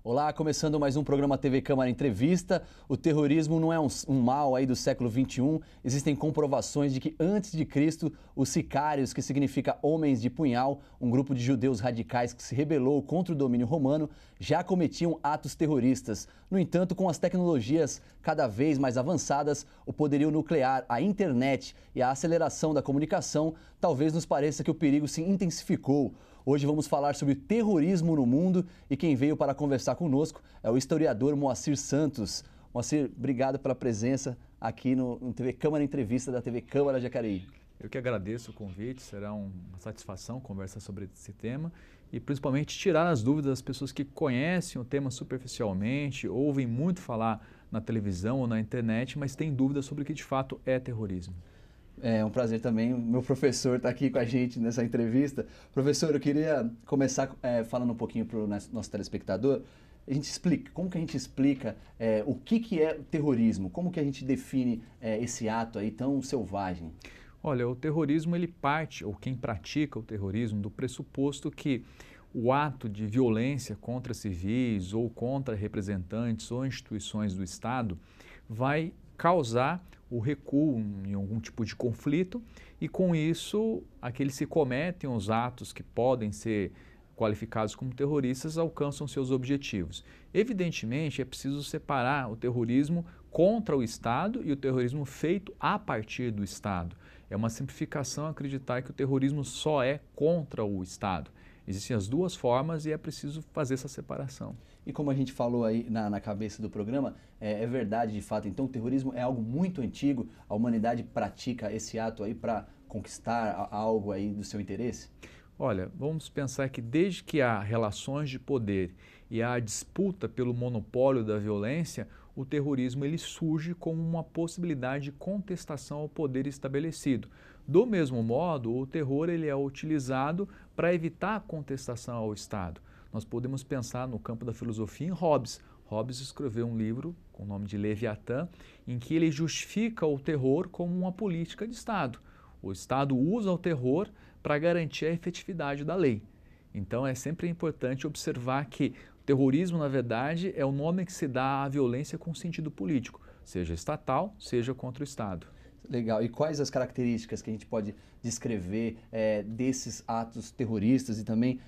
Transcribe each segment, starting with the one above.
Olá, começando mais um programa TV Câmara Entrevista. O terrorismo não é um mal aí do século XXI. Existem comprovações de que antes de Cristo, os sicários, que significa homens de punhal, um grupo de judeus radicais que se rebelou contra o domínio romano, já cometiam atos terroristas. No entanto, com as tecnologias cada vez mais avançadas, o poderio nuclear, a internet e a aceleração da comunicação, talvez nos pareça que o perigo se intensificou. Hoje vamos falar sobre terrorismo no mundo e quem veio para conversar conosco é o historiador Moacir Santos. Moacir, obrigado pela presença aqui no TV Câmara Entrevista da TV Câmara Jacareí. Eu que agradeço o convite, será uma satisfação conversar sobre esse tema e principalmente tirar as dúvidas das pessoas que conhecem o tema superficialmente, ouvem muito falar na televisão ou na internet, mas têm dúvidas sobre o que de fato é terrorismo. É um prazer também, o meu professor está aqui com a gente nessa entrevista. Professor, eu queria começar falando um pouquinho para o nosso telespectador. Como que a gente explica o que é terrorismo? Como que a gente define esse ato aí tão selvagem? Olha, o terrorismo ele parte, ou quem pratica o terrorismo, do pressuposto que o ato de violência contra civis ou contra representantes ou instituições do Estado vai causar o recuo em algum tipo de conflito e com isso aqueles que cometem os atos que podem ser qualificados como terroristas alcançam seus objetivos. Evidentemente é preciso separar o terrorismo contra o Estado e o terrorismo feito a partir do Estado. É uma simplificação acreditar que o terrorismo só é contra o Estado. Existem as duas formas e é preciso fazer essa separação. E como a gente falou aí na cabeça do programa, é verdade de fato, então o terrorismo é algo muito antigo, a humanidade pratica esse ato aí para conquistar algo aí do seu interesse? Olha, vamos pensar que desde que há relações de poder e há disputa pelo monopólio da violência, o terrorismo ele surge como uma possibilidade de contestação ao poder estabelecido. Do mesmo modo, o terror ele é utilizado para evitar a contestação ao Estado. Nós podemos pensar no campo da filosofia em Hobbes. Hobbes escreveu um livro com o nome de Leviatã, em que ele justifica o terror como uma política de Estado. O Estado usa o terror para garantir a efetividade da lei. Então é sempre importante observar que o terrorismo, na verdade, é o nome que se dá à violência com sentido político, seja estatal, seja contra o Estado. Legal. E quais as características que a gente pode descrever desses atos terroristas e também,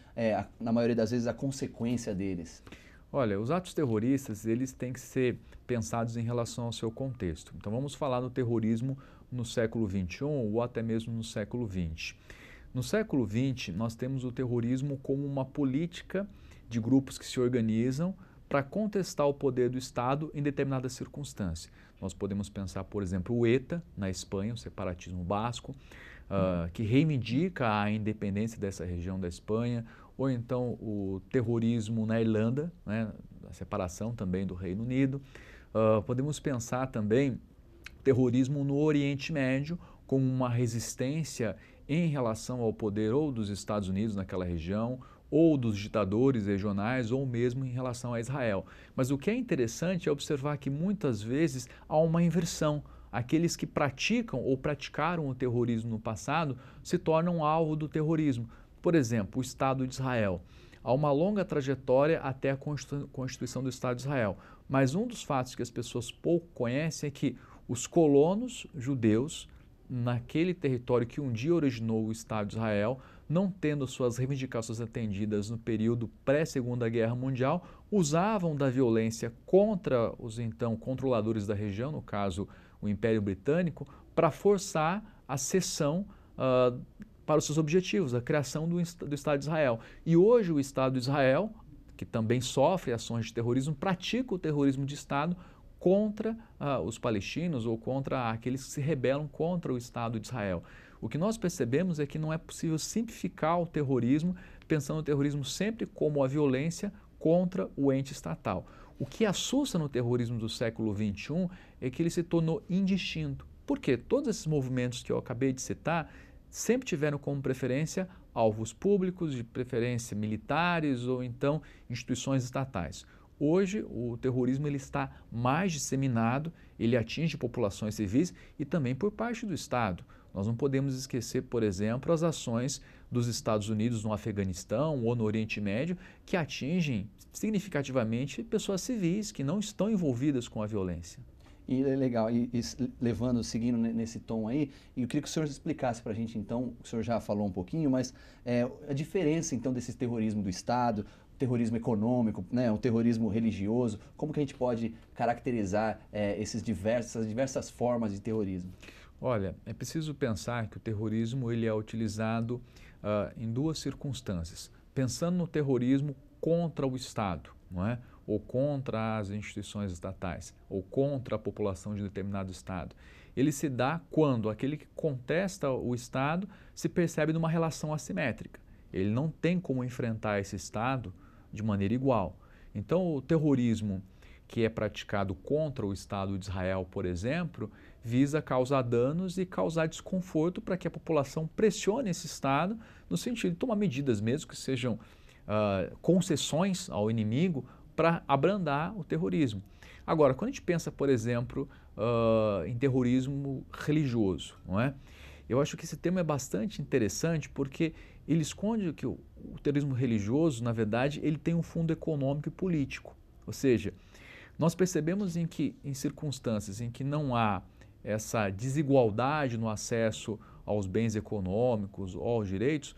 na maioria das vezes, a consequência deles? Olha, os atos terroristas, eles têm que ser pensados em relação ao seu contexto. Então vamos falar do terrorismo no século XXI ou até mesmo no século XX. No século XX, nós temos o terrorismo como uma política de grupos que se organizam para contestar o poder do Estado em determinada circunstância. Nós podemos pensar, por exemplo, o ETA, na Espanha, o separatismo basco, que reivindica a independência dessa região da Espanha, ou então o terrorismo na Irlanda, né, a separação também do Reino Unido. Podemos pensar também o terrorismo no Oriente Médio, como uma resistência em relação ao poder ou dos Estados Unidos naquela região, ou dos ditadores regionais, ou mesmo em relação a Israel. Mas o que é interessante é observar que muitas vezes há uma inversão. Aqueles que praticam ou praticaram o terrorismo no passado se tornam alvo do terrorismo. Por exemplo, o Estado de Israel. Há uma longa trajetória até a Constituição do Estado de Israel. Mas um dos fatos que as pessoas pouco conhecem é que os colonos judeus, naquele território que um dia originou o Estado de Israel, não tendo suas reivindicações atendidas no período pré-Segunda Guerra Mundial, usavam da violência contra os então controladores da região, no caso o Império Britânico, para forçar a cessão para os seus objetivos, a criação do Estado de Israel. E hoje o Estado de Israel, que também sofre ações de terrorismo, pratica o terrorismo de Estado contra os palestinos ou contra aqueles que se rebelam contra o Estado de Israel. O que nós percebemos é que não é possível simplificar o terrorismo, pensando no terrorismo sempre como a violência contra o ente estatal. O que assusta no terrorismo do século XXI é que ele se tornou indistinto. Por quê? Todos esses movimentos que eu acabei de citar sempre tiveram como preferência alvos públicos, de preferência militares ou então instituições estatais. Hoje, o terrorismo ele está mais disseminado, ele atinge populações civis e também por parte do Estado. Nós não podemos esquecer, por exemplo, as ações dos Estados Unidos no Afeganistão ou no Oriente Médio, que atingem significativamente pessoas civis que não estão envolvidas com a violência. E é legal, levando, seguindo nesse tom aí, e eu queria que o senhor explicasse para a gente, então, o senhor já falou um pouquinho, mas a diferença, então, desse terrorismo do Estado, terrorismo econômico, né, um terrorismo religioso, como que a gente pode caracterizar essas diversas formas de terrorismo? Olha, é preciso pensar que o terrorismo ele é utilizado em duas circunstâncias. Pensando no terrorismo contra o Estado, não é? Ou contra as instituições estatais, ou contra a população de determinado Estado. Ele se dá quando aquele que contesta o Estado se percebe numa relação assimétrica. Ele não tem como enfrentar esse Estado de maneira igual. Então, o terrorismo que é praticado contra o Estado de Israel, por exemplo, visa causar danos e causar desconforto para que a população pressione esse Estado no sentido de tomar medidas mesmo que sejam concessões ao inimigo para abrandar o terrorismo. Agora, quando a gente pensa, por exemplo, em terrorismo religioso, não é? Eu acho que esse tema é bastante interessante porque ele esconde que o terrorismo religioso, na verdade, ele tem um fundo econômico e político. Ou seja, nós percebemos em circunstâncias em que não há essa desigualdade no acesso aos bens econômicos ou aos direitos,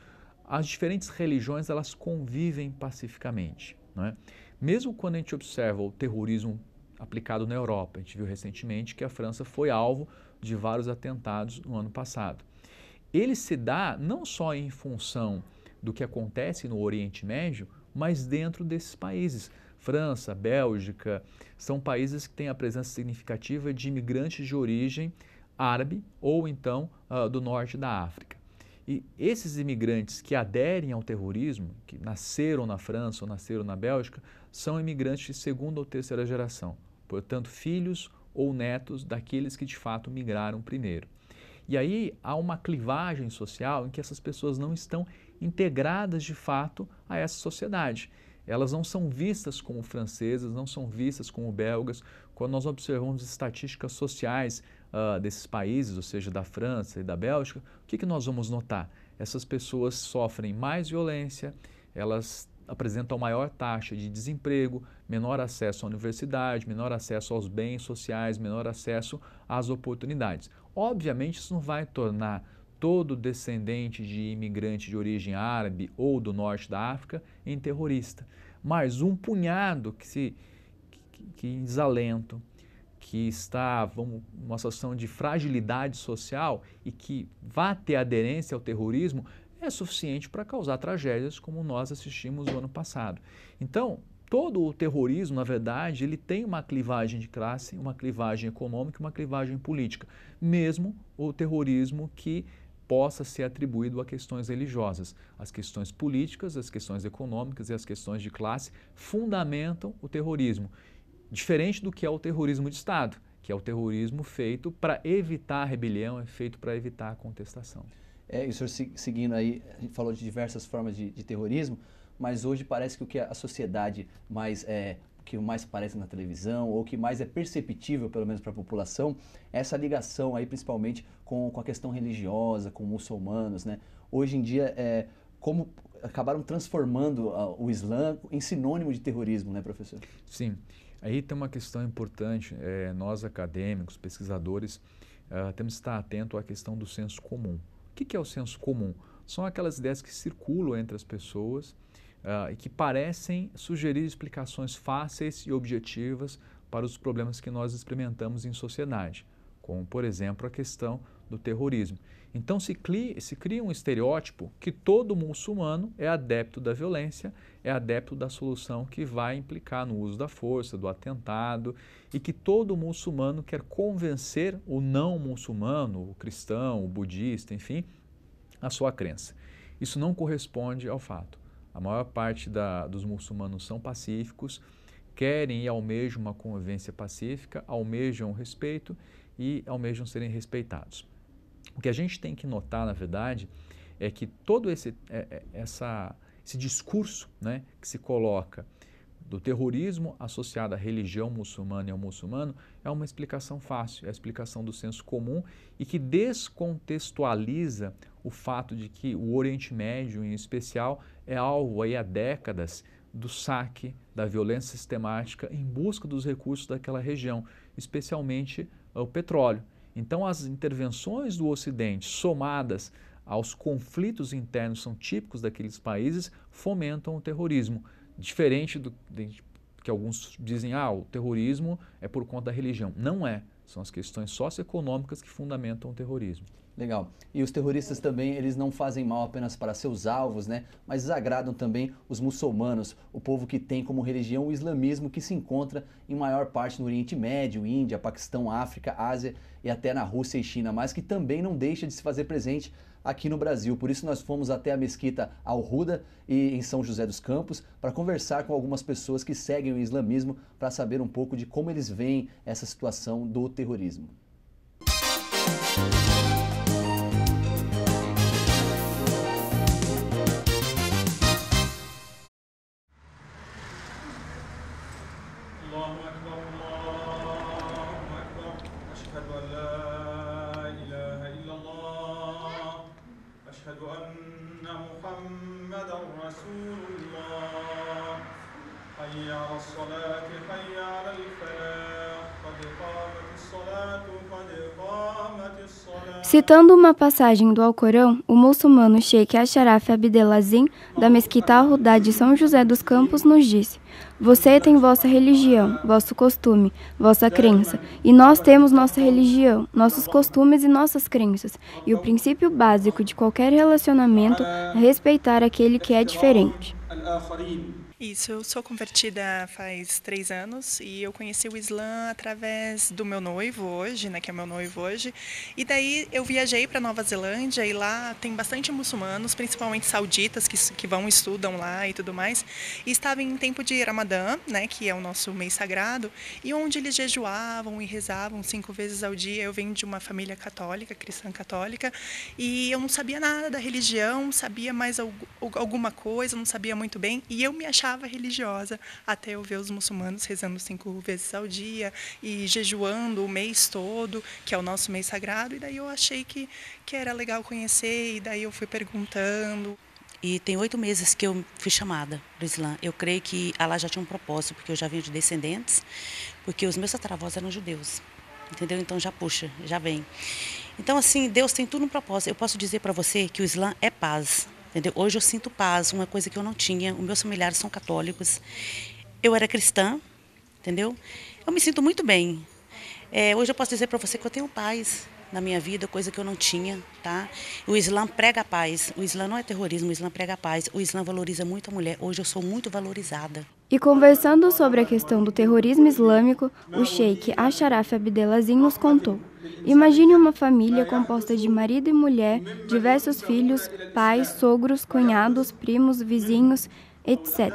as diferentes religiões elas convivem pacificamente, não é? Mesmo quando a gente observa o terrorismo aplicado na Europa, a gente viu recentemente que a França foi alvo de vários atentados no ano passado. Ele se dá não só em função do que acontece no Oriente Médio, mas dentro desses países. França, Bélgica, são países que têm a presença significativa de imigrantes de origem árabe ou então do norte da África. E esses imigrantes que aderem ao terrorismo, que nasceram na França ou nasceram na Bélgica, são imigrantes de segunda ou terceira geração, portanto, filhos ou netos daqueles que de fato migraram primeiro. E aí há uma clivagem social em que essas pessoas não estão integradas de fato a essa sociedade. Elas não são vistas como francesas, não são vistas como belgas. Quando nós observamos estatísticas sociais desses países, ou seja, da França e da Bélgica, o que nós vamos notar? Essas pessoas sofrem mais violência, elas apresentam maior taxa de desemprego, menor acesso à universidade, menor acesso aos bens sociais, menor acesso às oportunidades. Obviamente, isso não vai tornar todo descendente de imigrante de origem árabe ou do norte da África em terrorista, mas um punhado que em desalento, que está numa situação de fragilidade social e que vá ter aderência ao terrorismo, é suficiente para causar tragédias como nós assistimos no ano passado. Então, todo o terrorismo, na verdade, ele tem uma clivagem de classe, uma clivagem econômica, uma clivagem política, mesmo o terrorismo que possa ser atribuído a questões religiosas. As questões políticas, as questões econômicas e as questões de classe fundamentam o terrorismo. Diferente do que é o terrorismo de Estado, que é o terrorismo feito para evitar a rebelião, é feito para evitar a contestação. E o senhor seguindo aí, a gente falou de diversas formas de terrorismo, mas hoje parece que o que a sociedade que mais aparece na televisão, ou que mais é perceptível, pelo menos para a população, é essa ligação aí principalmente com a questão religiosa, com muçulmanos, né? Hoje em dia, como acabaram transformando o Islã em sinônimo de terrorismo, né, professor? Sim. Aí tem uma questão importante, nós acadêmicos, pesquisadores, temos que estar atentos à questão do senso comum. O que é o senso comum? São aquelas ideias que circulam entre as pessoas e que parecem sugerir explicações fáceis e objetivas para os problemas que nós experimentamos em sociedade, como, por exemplo, a questão do terrorismo. Então, se cria um estereótipo que todo muçulmano é adepto da violência, é adepto da solução que vai implicar no uso da força, do atentado, e que todo muçulmano quer convencer o não muçulmano, o cristão, o budista, enfim, a sua crença. Isso não corresponde ao fato. A maior parte dos muçulmanos são pacíficos, querem e almejam uma convivência pacífica, almejam o respeito e almejam serem respeitados. O que a gente tem que notar, na verdade, é que todo esse discurso, né, que se coloca do terrorismo associado à religião muçulmana e ao muçulmano é uma explicação fácil, é a explicação do senso comum e que descontextualiza o fato de que o Oriente Médio, em especial, é alvo aí há décadas do saque, da violência sistemática em busca dos recursos daquela região, especialmente o petróleo. Então, as intervenções do Ocidente, somadas aos conflitos internos são típicos daqueles países, fomentam o terrorismo. Diferente do que alguns dizem, o terrorismo é por conta da religião. Não é. São as questões socioeconômicas que fundamentam o terrorismo. Legal. E os terroristas também, eles não fazem mal apenas para seus alvos, né? Mas desagradam também os muçulmanos, o povo que tem como religião o islamismo, que se encontra em maior parte no Oriente Médio, Índia, Paquistão, África, Ásia e até na Rússia e China, mas que também não deixa de se fazer presente aqui no Brasil. Por isso nós fomos até a mesquita Al-Huda em São José dos Campos para conversar com algumas pessoas que seguem o islamismo para saber um pouco de como eles veem essa situação do terrorismo. Citando uma passagem do Alcorão, o muçulmano Sheikh Ashraf Abdelazim, da mesquita Al-Huda de São José dos Campos, nos disse: você tem vossa religião, vosso costume, vossa crença, e nós temos nossa religião, nossos costumes e nossas crenças, e o princípio básico de qualquer relacionamento é respeitar aquele que é diferente. Isso, eu sou convertida faz 3 anos e eu conheci o Islã através do meu noivo hoje, né, que é meu noivo hoje. E daí eu viajei para Nova Zelândia e lá tem bastante muçulmanos, principalmente sauditas que vão estudam lá e tudo mais. E estava em tempo de Ramadã, né, que é o nosso mês sagrado, e onde eles jejuavam e rezavam 5 vezes ao dia. Eu venho de uma família católica, cristã católica, e eu não sabia nada da religião, sabia mais alguma coisa, não sabia muito bem, e eu me achava religiosa até eu ver os muçulmanos rezando 5 vezes ao dia e jejuando o mês todo, que é o nosso mês sagrado, e daí eu achei que era legal conhecer, e daí eu fui perguntando. E tem 8 meses que eu fui chamada para o Islã. Eu creio que Allah já tinha um propósito, porque eu já venho de descendentes, porque os meus tataravós eram judeus, entendeu? Então já puxa, já vem. Então assim, Deus tem tudo um propósito. Eu posso dizer para você que o Islã é paz. Entendeu? Hoje eu sinto paz, uma coisa que eu não tinha. Os meus familiares são católicos. Eu era cristã, entendeu? Eu me sinto muito bem. Hoje eu posso dizer para você que eu tenho paz na minha vida, coisa que eu não tinha, tá? O Islã prega a paz. O Islã não é terrorismo, o Islã prega a paz. O Islã valoriza muito a mulher. Hoje eu sou muito valorizada. E conversando sobre a questão do terrorismo islâmico, o Sheikh Ashraf Abdelazim nos contou: imagine uma família composta de marido e mulher, diversos filhos, pais, sogros, cunhados, primos, vizinhos, etc.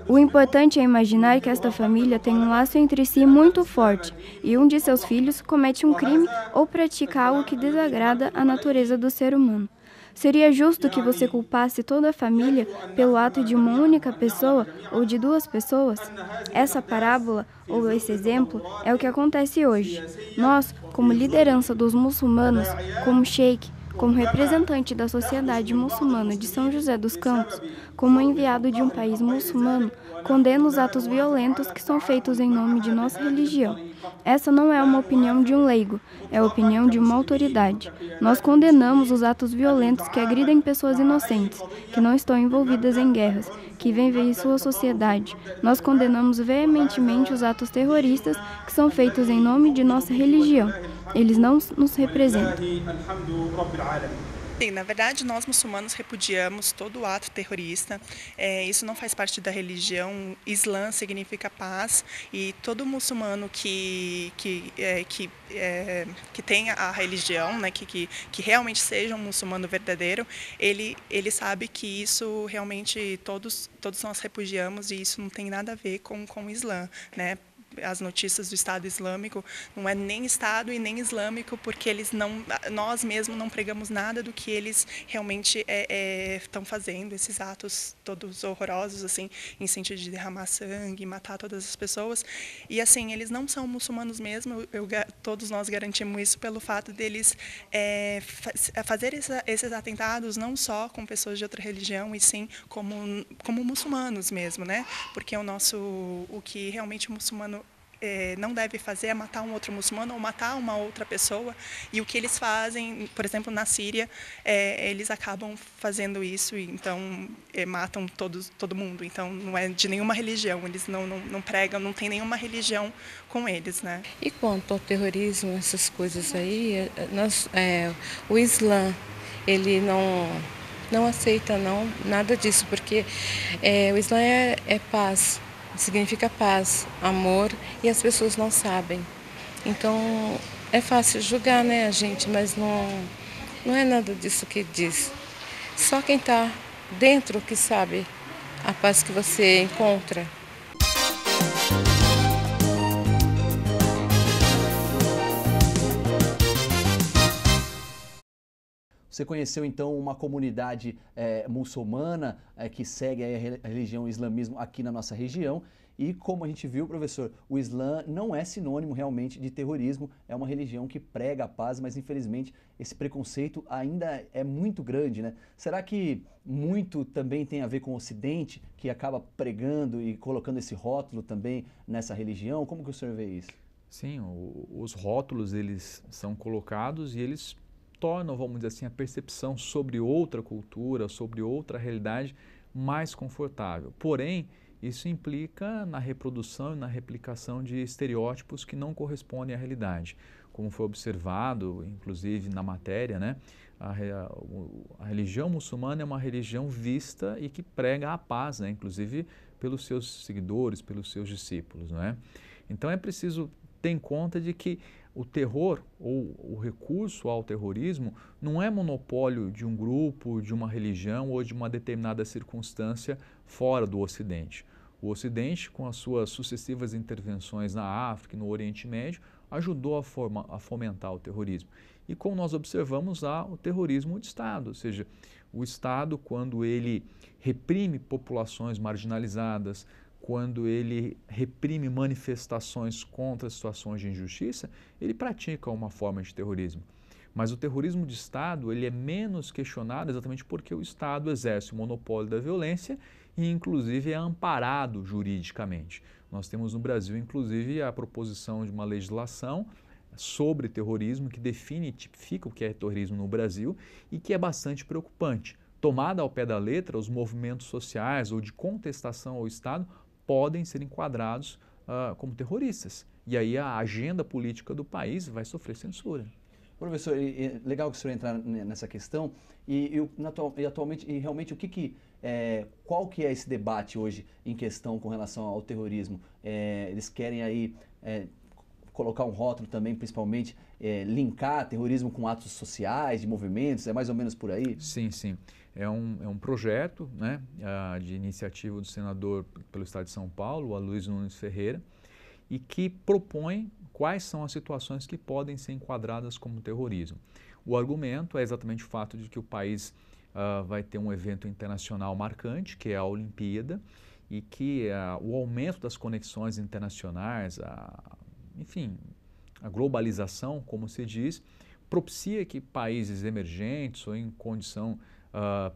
O importante é imaginar que esta família tem um laço entre si muito forte e um de seus filhos comete um crime ou pratica algo que desagrada a natureza do ser humano. Seria justo que você culpasse toda a família pelo ato de uma única pessoa ou de 2 pessoas? Essa parábola ou esse exemplo é o que acontece hoje. Nós, como liderança dos muçulmanos, como sheik, como representante da sociedade muçulmana de São José dos Campos, como enviado de um país muçulmano, condena os atos violentos que são feitos em nome de nossa religião. Essa não é uma opinião de um leigo, é a opinião de uma autoridade. Nós condenamos os atos violentos que agridem pessoas inocentes, que não estão envolvidas em guerras, que vivem em sua sociedade. Nós condenamos veementemente os atos terroristas que são feitos em nome de nossa religião. Eles não nos representam. Sim, na verdade, nós muçulmanos repudiamos todo ato terrorista. Isso não faz parte da religião. Islã significa paz, e todo muçulmano que tenha a religião, né, que realmente seja um muçulmano verdadeiro, ele sabe que isso realmente todos nós repudiamos, e isso não tem nada a ver com o Islã, né? as notícias do Estado Islâmico, não é nem Estado e nem islâmico, porque nós mesmos não pregamos nada do que eles realmente estão fazendo, esses atos todos horrorosos, assim, em sentido de derramar sangue, matar todas as pessoas. E assim, eles não são muçulmanos mesmo, todos nós garantimos isso pelo fato deles fazer esses atentados não só com pessoas de outra religião, e sim como muçulmanos mesmo, né? Porque o que realmente o muçulmano não deve fazer é matar um outro muçulmano ou matar uma outra pessoa. E o que eles fazem, por exemplo, na Síria, eles acabam fazendo isso e então matam todo mundo. Então não é de nenhuma religião, eles não pregam, não tem nenhuma religião com eles, né? E quanto ao terrorismo, essas coisas aí, o Islã, ele não aceita nada disso, porque o Islã é paz. Significa paz, amor, e as pessoas não sabem. Então, é fácil julgar, né, a gente, mas não é nada disso que diz. Só quem está dentro que sabe a paz que você encontra. Você conheceu, então, uma comunidade muçulmana que segue a religião o islamismo aqui na nossa região. E como a gente viu, professor, o Islã não é sinônimo realmente de terrorismo, é uma religião que prega a paz, mas infelizmente esse preconceito ainda é muito grande, né? Será que muito também tem a ver com o Ocidente, que acaba pregando e colocando esse rótulo também nessa religião? Como que o senhor vê isso? Sim, os rótulos eles são colocados e eles tornam, vamos dizer assim, a percepção sobre outra cultura, sobre outra realidade mais confortável. Porém, isso implica na reprodução e na replicação de estereótipos que não correspondem à realidade. Como foi observado, inclusive na matéria, né, a religião muçulmana é uma religião vista e que prega a paz, né, inclusive pelos seus seguidores, pelos seus discípulos, não é? Então é preciso ter em conta de que o terror ou o recurso ao terrorismo não é monopólio de um grupo, de uma religião ou de uma determinada circunstância fora do Ocidente. O Ocidente, com as suas sucessivas intervenções na África e no Oriente Médio, ajudou a fomentar o terrorismo. E como nós observamos, há o terrorismo de Estado, ou seja, o Estado, quando ele reprime populações marginalizadas, quando ele reprime manifestações contra situações de injustiça, ele pratica uma forma de terrorismo. Mas o terrorismo de Estado ele é menos questionado exatamente porque o Estado exerce o monopólio da violência e, inclusive, é amparado juridicamente. Nós temos no Brasil, inclusive, a proposição de uma legislação sobre terrorismo que define e tipifica o que é terrorismo no Brasil e que é bastante preocupante. Tomada ao pé da letra, os movimentos sociais ou de contestação ao Estado podem ser enquadrados como terroristas. E aí a agenda política do país vai sofrer censura. Professor, legal que o senhor entrar nessa questão. E atualmente, realmente, qual que é esse debate hoje em questão com relação ao terrorismo? Eles querem aí colocar um rótulo também, principalmente, linkar terrorismo com atos sociais, de movimentos, é mais ou menos por aí? Sim, sim. É um projeto, né, de iniciativa do senador pelo Estado de São Paulo, o Aloysio Nunes Ferreira, e que propõe quais são as situações que podem ser enquadradas como terrorismo. O argumento é exatamente o fato de que o país vai ter um evento internacional marcante, que é a Olimpíada, e que o aumento das conexões internacionais, enfim, a globalização, como se diz, propicia que países emergentes ou em condição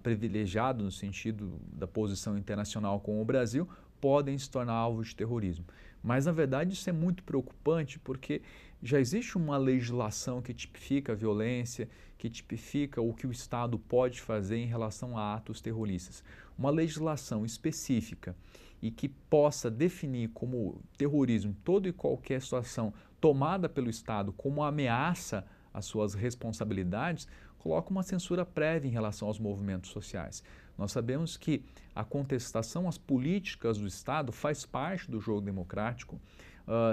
privilegiada no sentido da posição internacional como o Brasil, podem se tornar alvo de terrorismo. Mas, na verdade, isso é muito preocupante porque já existe uma legislação que tipifica a violência, que tipifica o que o Estado pode fazer em relação a atos terroristas. Uma legislação específica e que possa definir como terrorismo toda e qualquer situação tomada pelo Estado como ameaça às suas responsabilidades, coloca uma censura prévia em relação aos movimentos sociais. Nós sabemos que a contestação às políticas do Estado faz parte do jogo democrático.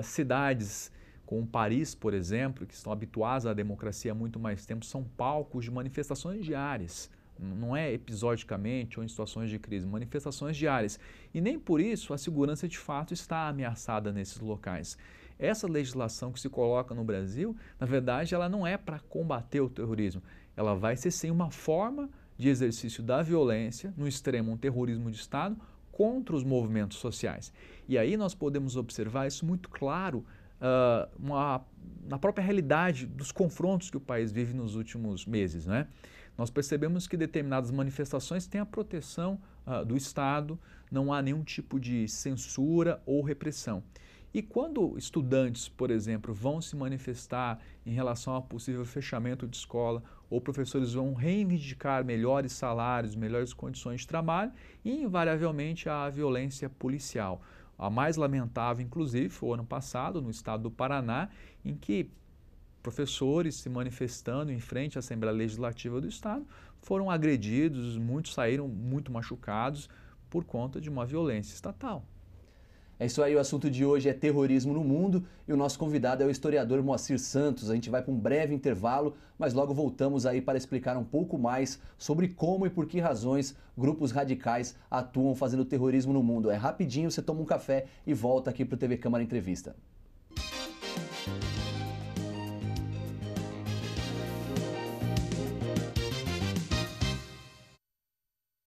Cidades como Paris, por exemplo, que estão habituadas à democracia há muito mais tempo, são palcos de manifestações diárias, não é episodicamente ou em situações de crise, manifestações diárias. E nem por isso a segurança de fato está ameaçada nesses locais. Essa legislação que se coloca no Brasil, na verdade, ela não é para combater o terrorismo. Ela vai ser sim uma forma de exercício da violência, no extremo um terrorismo de Estado, contra os movimentos sociais. E aí nós podemos observar isso muito claro na própria realidade dos confrontos que o país vive nos últimos meses, né? Nós percebemos que determinadas manifestações têm a proteção do Estado, não há nenhum tipo de censura ou repressão. E quando estudantes, por exemplo, vão se manifestar em relação ao possível fechamento de escola, ou professores vão reivindicar melhores salários, melhores condições de trabalho, e invariavelmente há a violência policial. A mais lamentável, inclusive, foi o ano passado, no estado do Paraná, em que professores se manifestando em frente à Assembleia Legislativa do Estado foram agredidos, muitos saíram muito machucados por conta de uma violência estatal. É isso aí, o assunto de hoje é terrorismo no mundo e o nosso convidado é o historiador Moacir Santos. A gente vai para um breve intervalo, mas logo voltamos aí para explicar um pouco mais sobre como e por que razões grupos radicais atuam fazendo terrorismo no mundo. É rapidinho, você toma um café e volta aqui para o TV Câmara Entrevista.